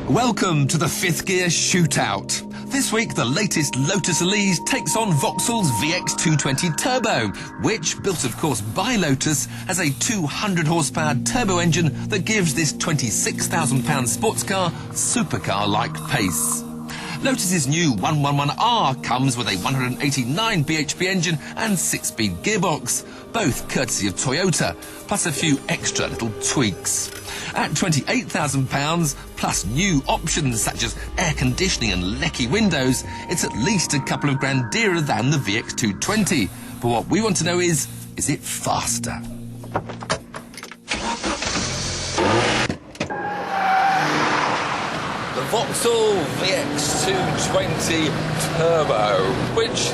Welcome to the fifth gear shootout. This week, the latest Lotus Elise takes on Vauxhall's VX220 Turbo, which, built of course by Lotus, has a 200 horsepower turbo engine that gives this £26,000 sports car supercar-like pace. Lotus's new 111R comes with a 189 bhp engine and 6-speed gearbox, both courtesy of Toyota, plus a few extra little tweaks. At £28,000, plus new options such as air conditioning and lecky windows, it's at least a couple of grand dearer than the VX220. But what we want to know is it faster? The Vauxhall VX220 Turbo, which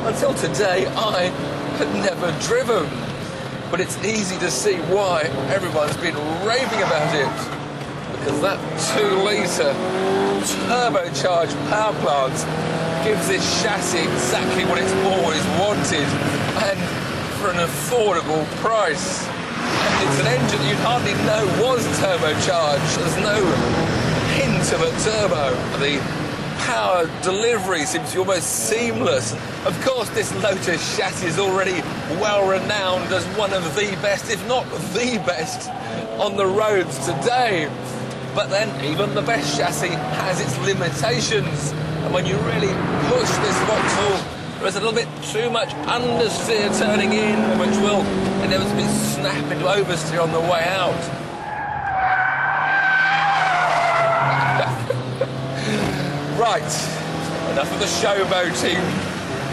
until today I had never driven. But it's easy to see why everyone's been raving about it. Because that 2-litre turbocharged power plant gives this chassis exactly what it's always wanted, and for an affordable price. And it's an engine you'd hardly know was turbocharged. There's no hint of a turbo. The power delivery seems to be almost seamless. Of course, this Lotus chassis is already well renowned as one of the best, if not the best, on the roads today. But then even the best chassis has its limitations. And when you really push this Vauxhall, there's a little bit too much understeer turning in, which will inevitably snap into oversteer on the way out. Right, enough of the showboating.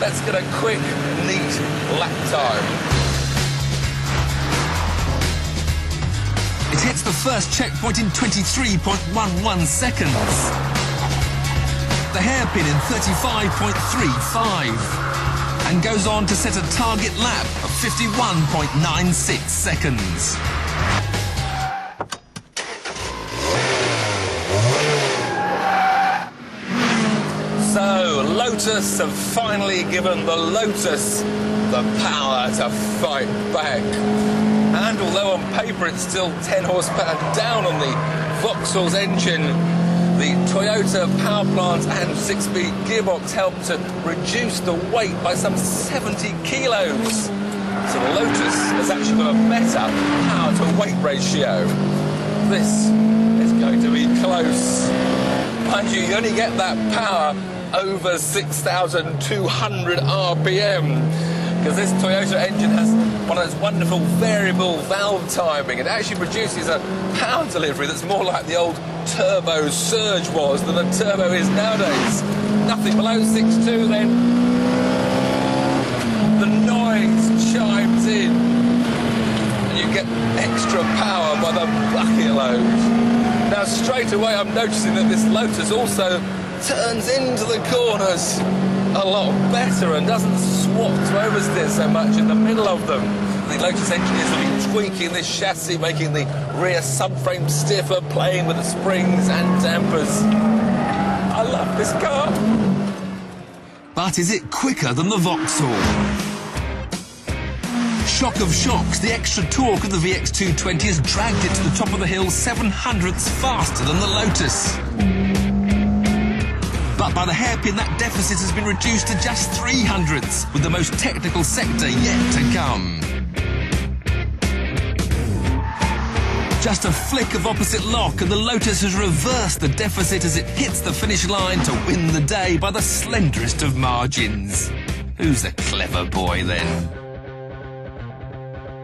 Let's get a quick, neat lap time. It hits the first checkpoint in 23.11 seconds. The hairpin in 35.35. And goes on to set a target lap of 51.96 seconds. So, Lotus have finally given the Lotus the power to fight back. And although on paper it's still 10 horsepower down on the Vauxhall's engine, the Toyota power plant and 6-speed gearbox help to reduce the weight by some 70 kilos. So the Lotus has actually got a better power-to-weight ratio. This is going to be close. Mind you, you only get that power over 6,200 RPM, because this Toyota engine has one of those wonderful variable valve timing. It actually produces a power delivery that's more like the old turbo surge was than a turbo is nowadays. Nothing below 6.2 then. The noise chimes in and you get extra power by the bucket load. Now straight away I'm noticing that this Lotus also turns into the corners a lot better and doesn't swap to oversteer so much in the middle of them. The Lotus engineers will be tweaking this chassis, making the rear subframe stiffer, playing with the springs and dampers. I love this car. But is it quicker than the Vauxhall? Shock of shocks, the extra torque of the VX220 has dragged it to the top of the hill 7/100ths faster than the Lotus. But by the hairpin, that deficit has been reduced to just 3/100ths, with the most technical sector yet to come. Just a flick of opposite lock and the Lotus has reversed the deficit as it hits the finish line to win the day by the slenderest of margins. Who's the clever boy then?